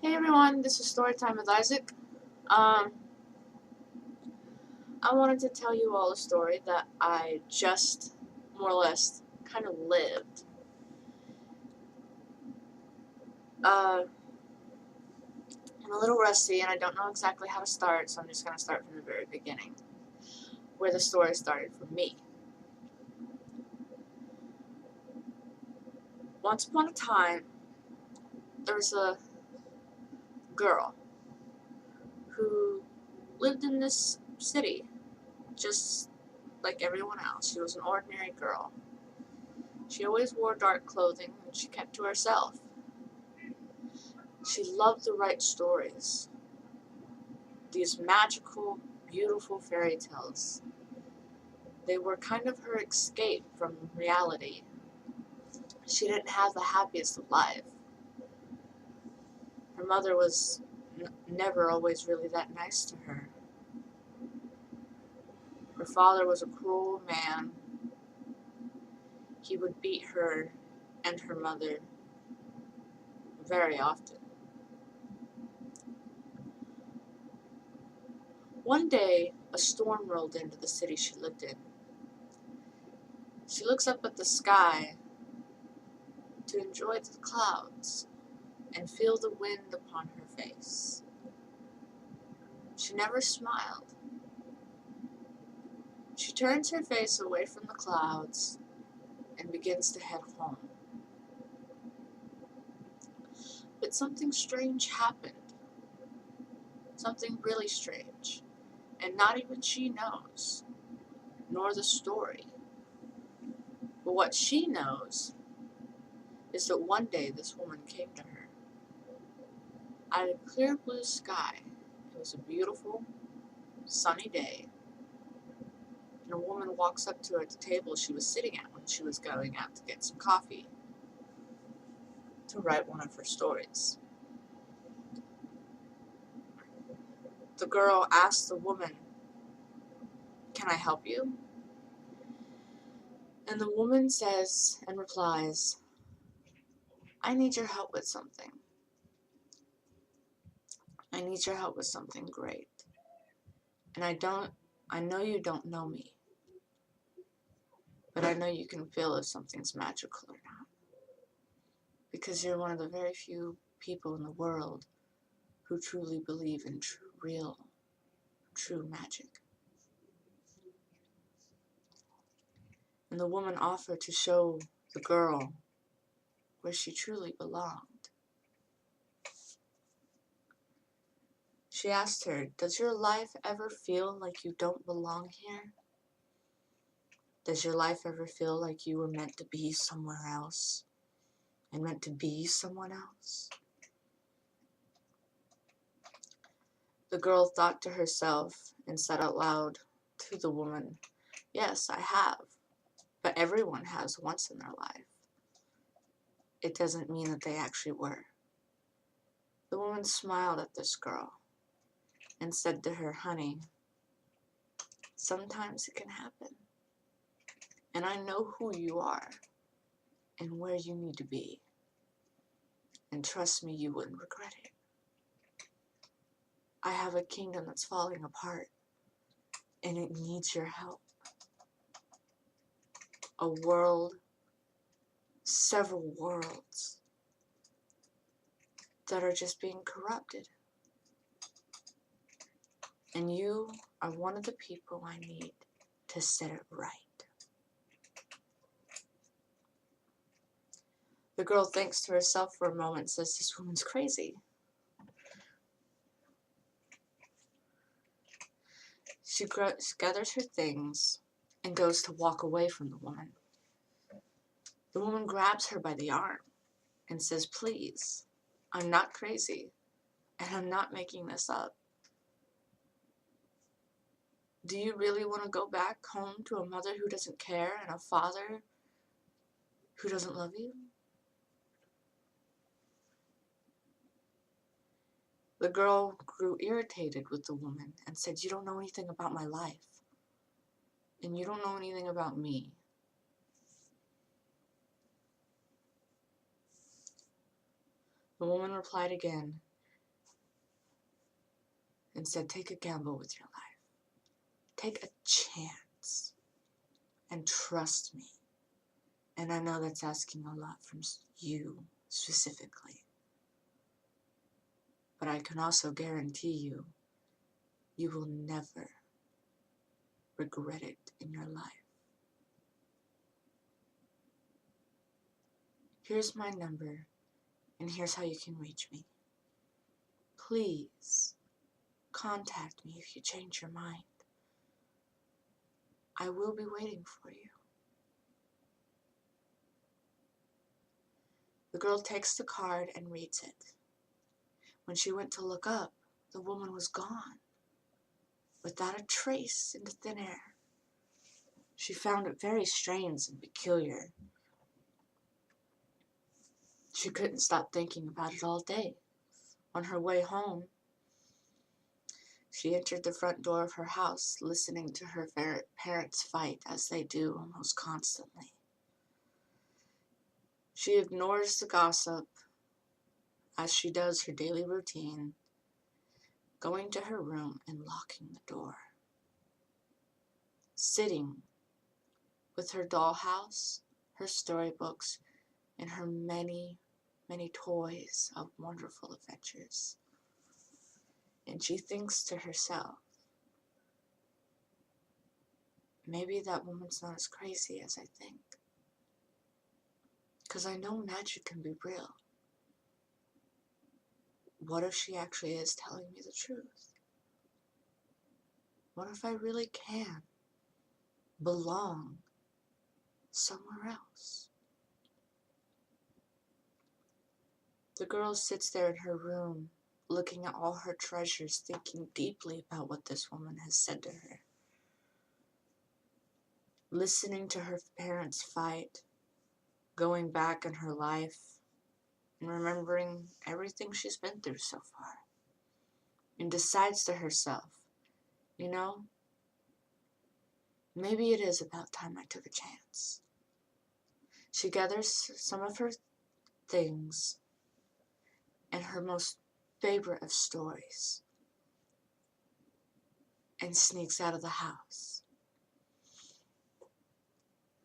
Hey everyone, this is Storytime with Isaac. I wanted to tell you all a story that I just, more or less, kind of lived. I'm a little rusty and I don't know exactly how to start, so I'm just going to start from the very beginning, where the story started for me. Once upon a time, there was a girl who lived in this city, just like everyone else. She was an ordinary girl. She always wore dark clothing and she kept to herself. She loved to write stories, these magical, beautiful fairy tales. They were kind of her escape from reality. She didn't have the happiest of life. Her mother was never always really that nice to her. Her father was a cruel man. He would beat her and her mother very often. One day, a storm rolled into the city she lived in. She looks up at the sky to enjoy the clouds and feel the wind upon her face. She never smiled. She turns her face away from the clouds and begins to head home. But something strange happened. Something really strange. And not even she knows, nor the story. But what she knows is that one day this woman came to her. Out of clear blue sky, it was a beautiful, sunny day, and a woman walks up to her at the table she was sitting at when she was going out to get some coffee to write one of her stories. The girl asked the woman, "Can I help you?" And the woman says and replies, "I need your help with something. I need your help with something great. And I know you don't know me, but I know you can feel if something's magical or not. Because you're one of the very few people in the world who truly believe in true magic." And the woman offered to show the girl where she truly belonged. She asked her, "Does your life ever feel like you don't belong here? Does your life ever feel like you were meant to be somewhere else and meant to be someone else?" The girl thought to herself and said out loud to the woman, "Yes, I have, but everyone has once in their life. It doesn't mean that they actually were." The woman smiled at this girl and said to her, "Honey, sometimes it can happen. And I know who you are and where you need to be. And trust me, you wouldn't regret it. I have a kingdom that's falling apart, and it needs your help. A world, several worlds, that are just being corrupted. And you are one of the people I need to set it right." The girl thinks to herself for a moment and says, "This woman's crazy." She gathers her things and goes to walk away from the woman. The woman grabs her by the arm and says, "Please, I'm not crazy, and I'm not making this up. Do you really want to go back home to a mother who doesn't care and a father who doesn't love you?" The girl grew irritated with the woman and said, "You don't know anything about my life, and you don't know anything about me." The woman replied again, and said, take a gamble with your life. Take a chance and trust me. And I know that's asking a lot from you specifically. But I can also guarantee you, you will never regret it in your life. Here's my number, and here's how you can reach me. Please contact me if you change your mind. I will be waiting for you. The girl takes the card and reads it. When she went to look up, the woman was gone, without a trace into thin air. She found it very strange and peculiar. She couldn't stop thinking about it all day. On her way home, she entered the front door of her house, listening to her parents fight, as they do almost constantly. She ignores the gossip as she does her daily routine, going to her room and locking the door. Sitting with her dollhouse, her storybooks, and her many, many toys of wonderful adventures. And she thinks to herself, maybe that woman's not as crazy as I think. Because I know magic can be real. What if she actually is telling me the truth? What if I really can belong somewhere else? The girl sits there in her room, looking at all her treasures, thinking deeply about what this woman has said to her. Listening to her parents fight, going back in her life, and remembering everything she's been through so far. And decides to herself, you know, maybe it is about time I took a chance. She gathers some of her things and her most favorite of stories and sneaks out of the house.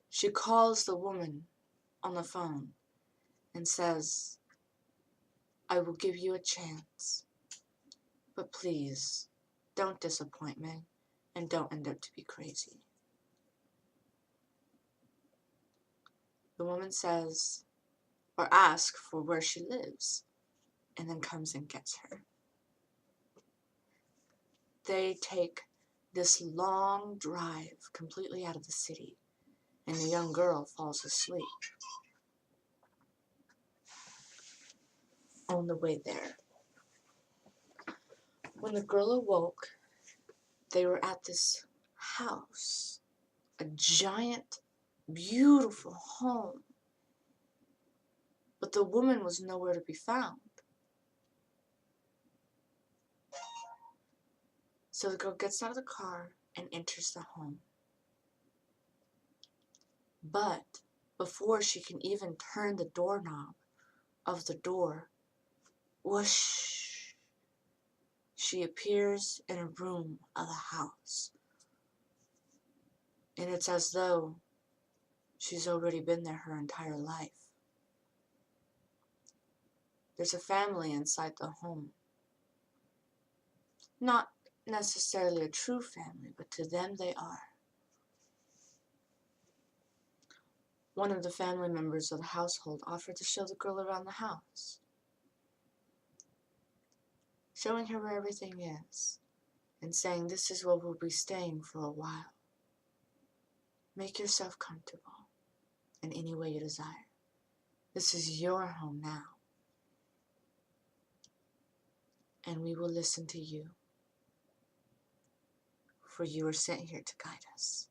She calls the woman on the phone and says, I will give you a chance, but please don't disappoint me and don't end up to be crazy. The woman says, or asks for where she lives, and then comes and gets her. They take this long drive completely out of the city, and the young girl falls asleep on the way there. When the girl awoke, they were at this house, a giant, beautiful home, but the woman was nowhere to be found. So the girl gets out of the car and enters the home. But before she can even turn the doorknob of the door, whoosh, she appears in a room of the house. And it's as though she's already been there her entire life. There's a family inside the home. Not necessarily a true family, but to them they are. One of the family members of the household offered to show the girl around the house, showing her where everything is, and saying, this is where we'll be staying for a while. Make yourself comfortable in any way you desire. This is your home now, and we will listen to you, for you are sent here to guide us.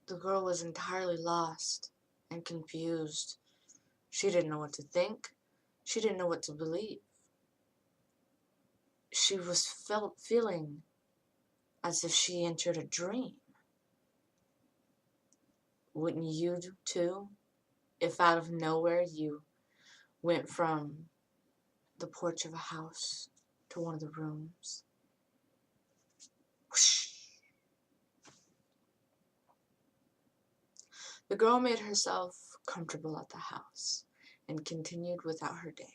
The girl was entirely lost and confused. She didn't know what to think. She didn't know what to believe. She was feeling as if she entered a dream. Wouldn't you too, if out of nowhere you went from the porch of a house to one of the rooms. Whoosh! The girl made herself comfortable at the house and continued without her day.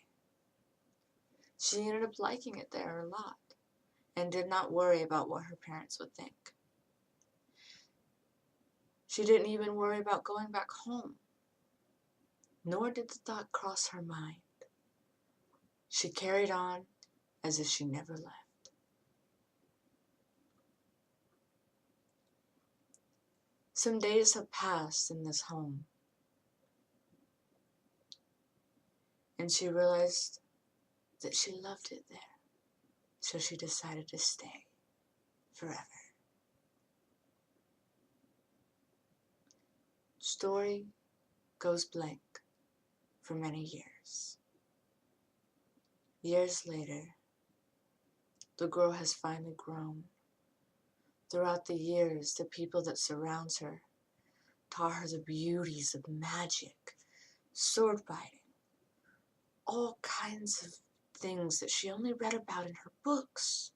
She ended up liking it there a lot and did not worry about what her parents would think. She didn't even worry about going back home, nor did the thought cross her mind. She carried on as if she never left. Some days have passed in this home, and she realized that she loved it there, so she decided to stay forever. Story goes blank for many years. Years later, the girl has finally grown. Throughout the years, the people that surrounds her taught her the beauties of magic, sword fighting, all kinds of things that she only read about in her books.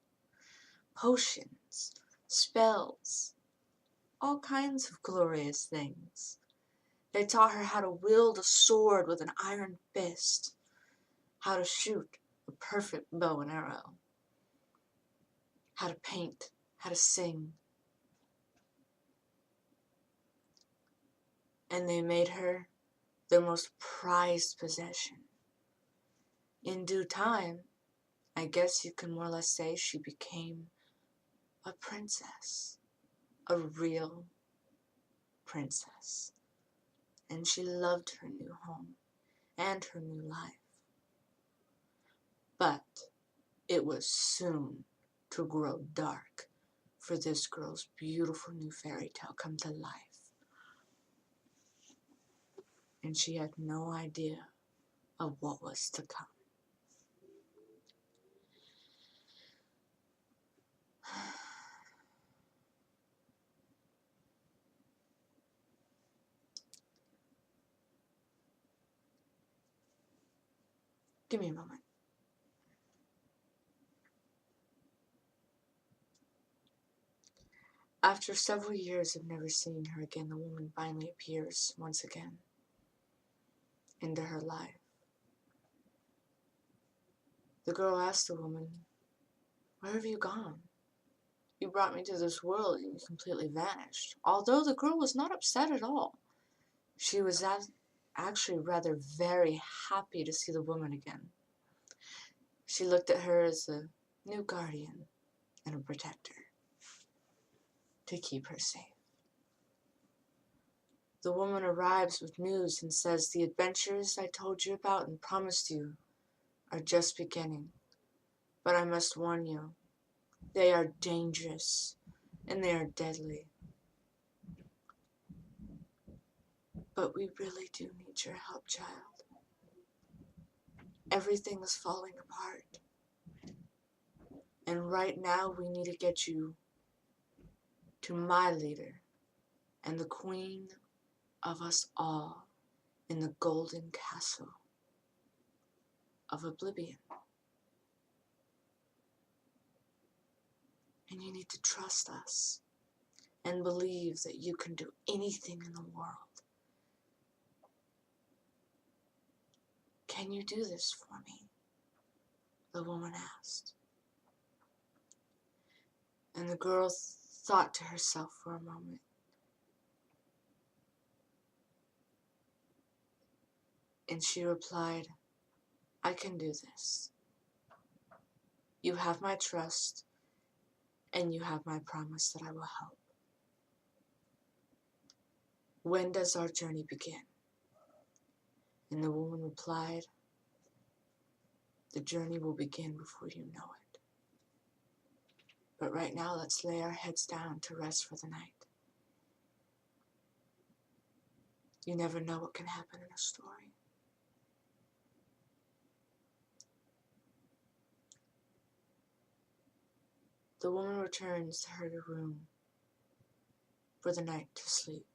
Potions, spells, all kinds of glorious things. They taught her how to wield a sword with an iron fist, how to shoot a perfect bow and arrow, how to paint, how to sing. And they made her their most prized possession. In due time, I guess you can more or less say she became a princess, a real princess. And she loved her new home and her new life. But it was soon to grow dark for this girl's beautiful new fairy tale come to life. And she had no idea of what was to come. Give me a moment. After several years of never seeing her again, the woman finally appears once again into her life. The girl asked the woman, "Where have you gone? You brought me to this world and you completely vanished." Although the girl was not upset at all. She was actually rather very happy to see the woman again. She looked at her as a new guardian and a protector to keep her safe. The woman arrives with news and says, "The adventures I told you about and promised you are just beginning. But I must warn you, they are dangerous and they are deadly. But we really do need your help, child. Everything is falling apart. And right now we need to get you to my leader and the queen of us all in the golden castle of Oblivion. And you need to trust us and believe that you can do anything in the world. Can you do this for me?" the woman asked. And the girl thought to herself for a moment. And she replied, "I can do this. You have my trust, and you have my promise that I will help. When does our journey begin?" And the woman replied, "The journey will begin before you know it. But right now, let's lay our heads down to rest for the night. You never know what can happen in a story." The woman returns to her room for the night to sleep,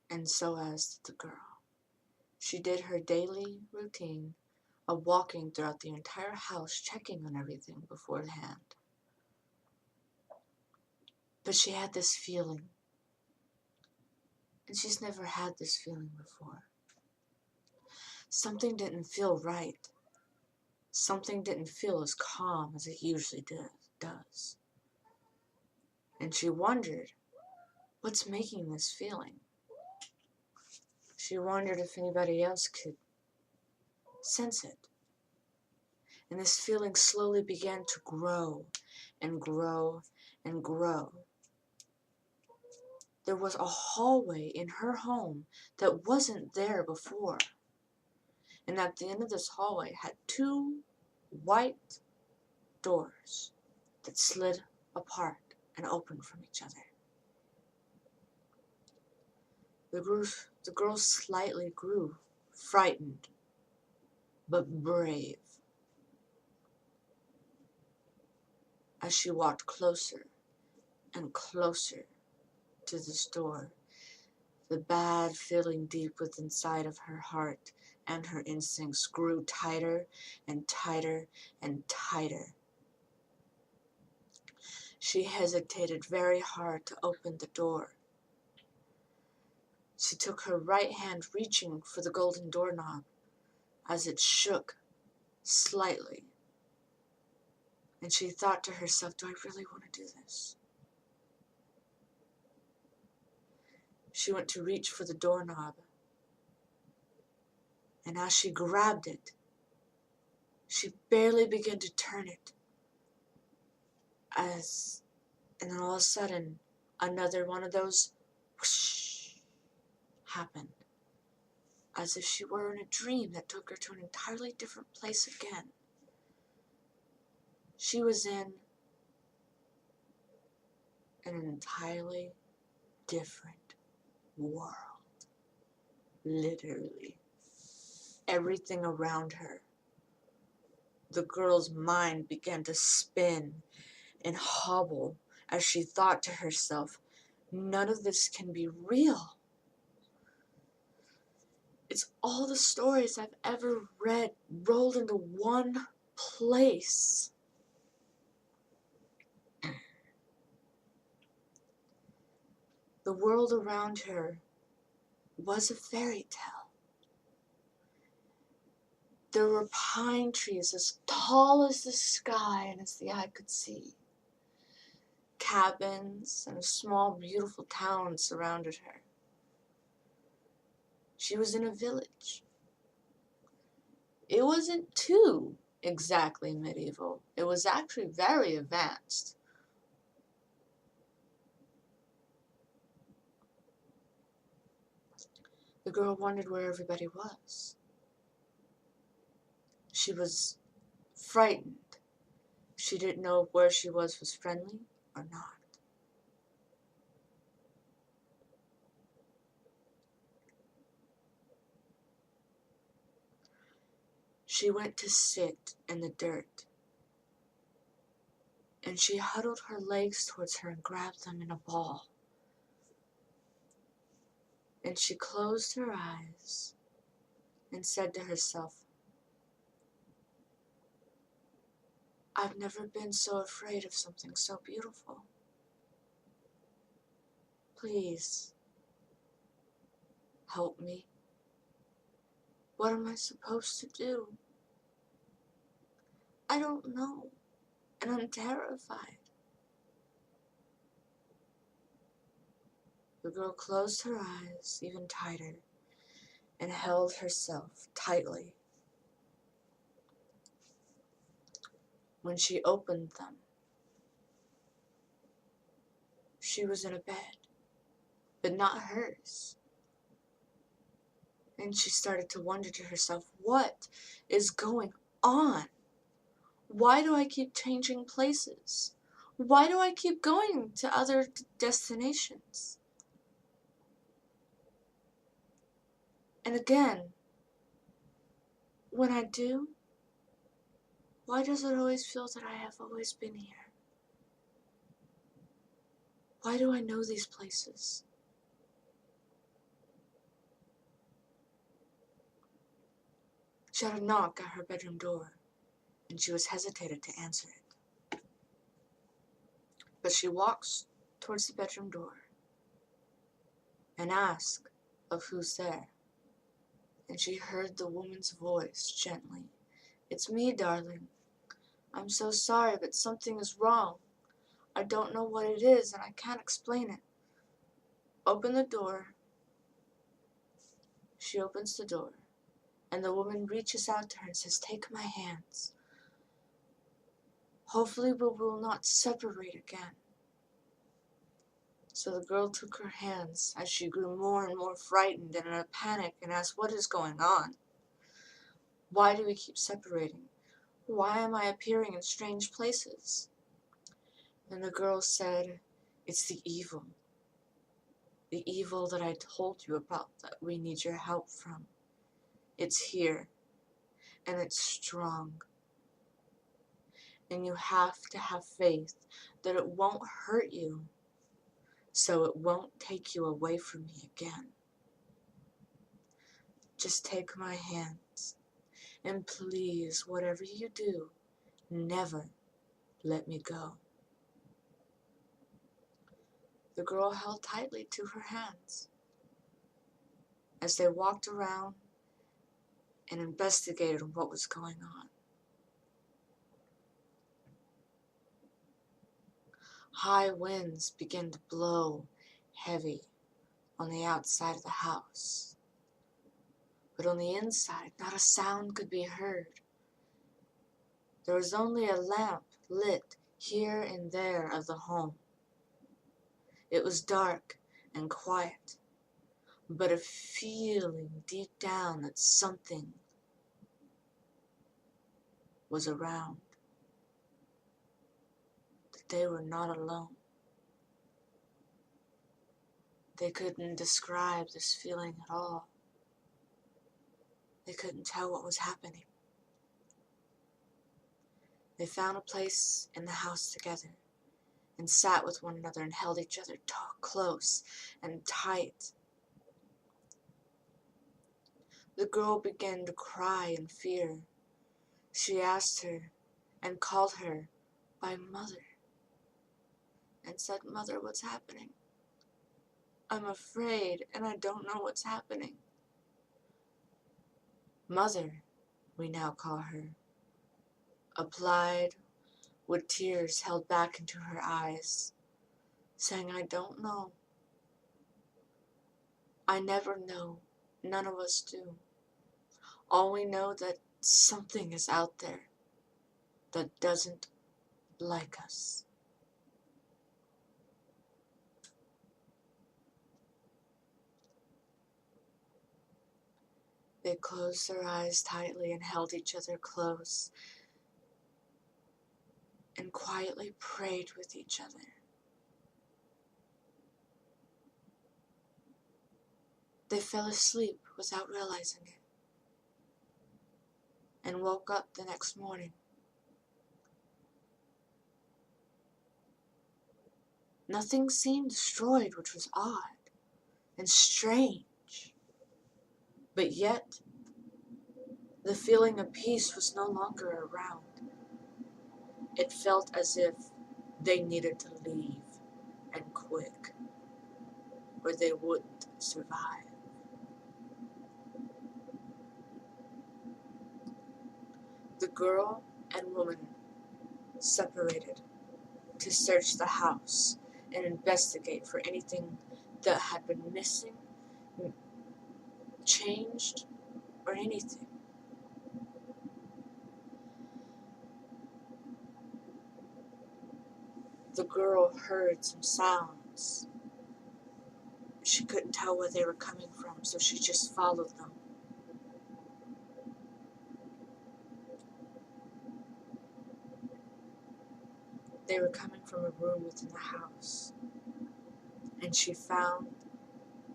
and so as did the girl. She did her daily routine of walking throughout the entire house, checking on everything beforehand. But she had this feeling, and she's never had this feeling before. Something didn't feel right. Something didn't feel as calm as it usually does. And she wondered, what's making this feeling? She wondered if anybody else could sense it. And this feeling slowly began to grow and grow and grow. There was a hallway in her home that wasn't there before. And at the end of this hallway had two white doors that slid apart and opened from each other. The girl slightly grew frightened, but brave, as she walked closer and closer to this door, the bad feeling deep within inside of her heart and her instincts grew tighter and tighter and tighter. She hesitated very hard to open the door. She took her right hand, reaching for the golden doorknob, as it shook slightly. And she thought to herself, do I really want to do this? She went to reach for the doorknob, and as she grabbed it, she barely began to turn it, and then all of a sudden, another one of those whoosh happened, as if she were in a dream that took her to an entirely different place again. She was in an entirely different world. Literally. Everything around her. The girl's mind began to spin and hobble as she thought to herself, none of this can be real. It's all the stories I've ever read rolled into one place. The world around her was a fairy tale. There were pine trees as tall as the sky and as the eye could see. Cabins and a small, beautiful town surrounded her. She was in a village. It wasn't too exactly medieval. It was actually very advanced. The girl wondered where everybody was. She was frightened. She didn't know if where she was friendly or not. She went to sit in the dirt, and she huddled her legs towards her and grabbed them in a ball. And she closed her eyes and said to herself, I've never been so afraid of something so beautiful. Please, help me. What am I supposed to do? I don't know, and I'm terrified. The girl closed her eyes even tighter and held herself tightly. When she opened them, she was in a bed, but not hers. And she started to wonder to herself, what is going on? Why do I keep changing places? Why do I keep going to other destinations? And again, when I do, why does it always feel that I have always been here? Why do I know these places? She had a knock at her bedroom door, and she was hesitated to answer it. But she walks towards the bedroom door and asks of who's there. And she heard the woman's voice gently. "It's me, darling. I'm so sorry, but something is wrong. I don't know what it is, and I can't explain it. Open the door." She opens the door, and the woman reaches out to her and says, "Take my hands. Hopefully we will not separate again." So the girl took her hands as she grew more and more frightened and in a panic and asked, "What is going on? Why do we keep separating? Why am I appearing in strange places?" And the girl said, "It's the evil that I told you about that we need your help from. It's here, and it's strong. And you have to have faith that it won't hurt you, so it won't take you away from me again. Just take my hands, and please, whatever you do, never let me go." The girl held tightly to her hands as they walked around and investigated what was going on. High winds began to blow heavy on the outside of the house, but on the inside, not a sound could be heard. There was only a lamp lit here and there of the home. It was dark and quiet, but a feeling deep down that something was around, that they were not alone. They couldn't describe this feeling at all. They couldn't tell what was happening. They found a place in the house together and sat with one another and held each other close and tight. The girl began to cry in fear. She asked her and called her by mother and said, "Mother, what's happening? I'm afraid and I don't know what's happening." Mother, we now call her, applied with tears held back into her eyes, saying, "I don't know. I never know. None of us do. All we know that something is out there that doesn't like us." They closed their eyes tightly and held each other close and quietly prayed with each other. They fell asleep without realizing it and woke up the next morning. Nothing seemed destroyed, which was odd and strange. But yet, the feeling of peace was no longer around. It felt as if they needed to leave, and quick, or they wouldn't survive. The girl and woman separated to search the house and investigate for anything that had been missing, changed, or anything. The girl heard some sounds. She couldn't tell where they were coming from, so she just followed them. They were coming from a room within the house, and she found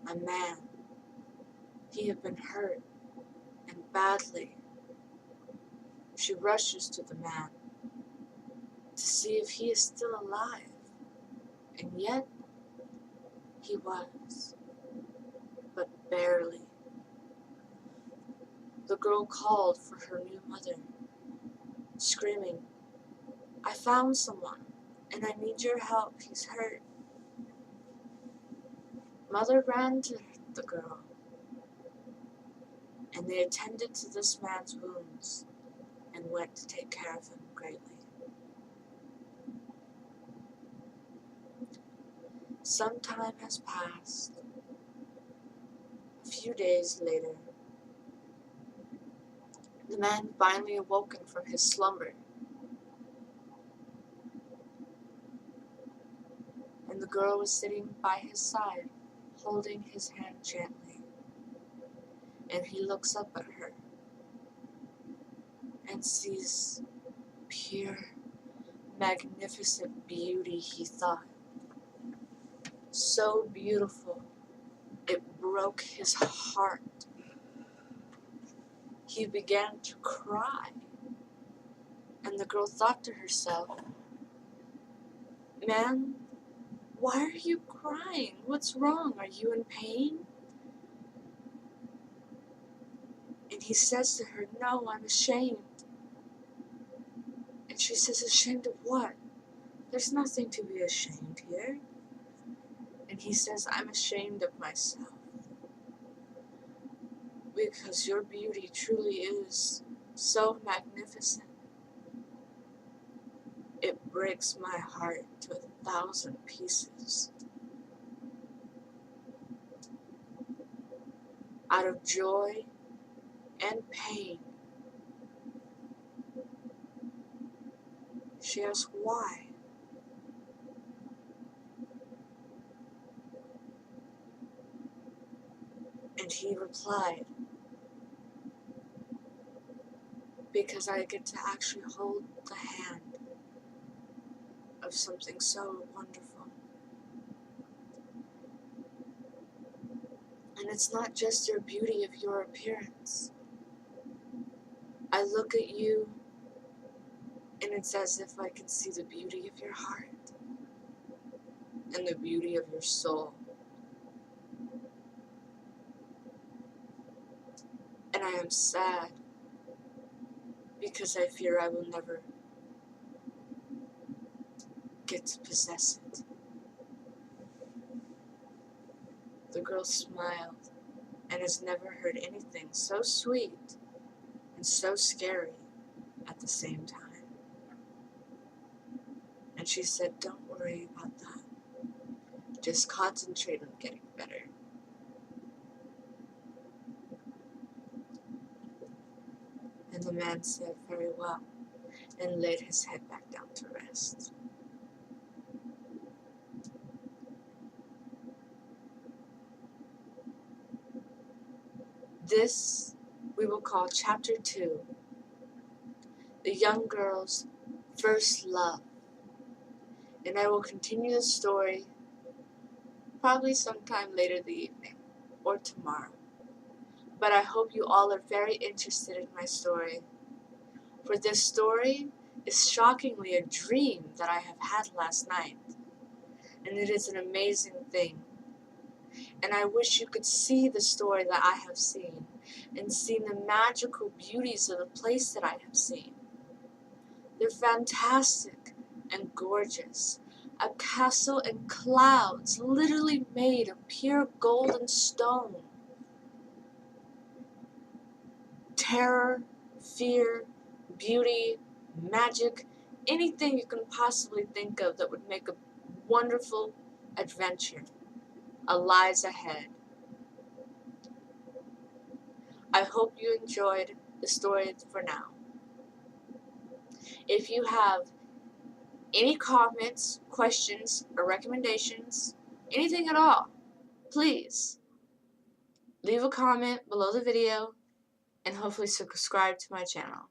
a man. He had been hurt, and badly. She rushes to the man to see if he is still alive, and yet he was, but barely. the girl called for her new mother, screaming, "I found someone, and I need your help, he's hurt." Mother ran to the girl, and they attended to this man's wounds and went to take care of him greatly. Some time has passed. A few days later, the man finally awoken from his slumber, and the girl was sitting by his side, holding his hand gently. And he looks up at her and sees pure, magnificent beauty, he thought. So beautiful, it broke his heart. He began to cry, and the girl thought to herself, "Man, why are you crying? What's wrong? Are you in pain?" And he says to her, "No, I'm ashamed." And she says, "Ashamed of what? There's nothing to be ashamed here." And he says, "I'm ashamed of myself, because your beauty truly is so magnificent. It breaks my heart to 1,000 pieces." Out of joy and pain, she asked, "Why?" And he replied, "Because I get to actually hold the hand of something so wonderful. And it's not just your beauty of your appearance. I look at you, and it's as if I can see the beauty of your heart and the beauty of your soul. And I am sad because I fear I will never get to possess it." The girl smiled and has never heard anything so sweet and so scary at the same time. And she said, "Don't worry about that. Just concentrate on getting better." And the man said, "Very well," and laid his head back down to rest. This we will call Chapter 2, The Young Girl's First Love. And I will continue the story probably sometime later the evening or tomorrow. But I hope you all are very interested in my story, for this story is shockingly a dream that I have had last night, and it is an amazing thing. And I wish you could see the story that I have seen, and seen the magical beauties of the place that I have seen. They're fantastic and gorgeous. A castle in clouds, literally made of pure golden stone. Terror, fear, beauty, magic, anything you can possibly think of that would make a wonderful adventure lies ahead. I hope you enjoyed the story for now. If you have any comments, questions, or recommendations, anything at all, please leave a comment below the video and hopefully subscribe to my channel.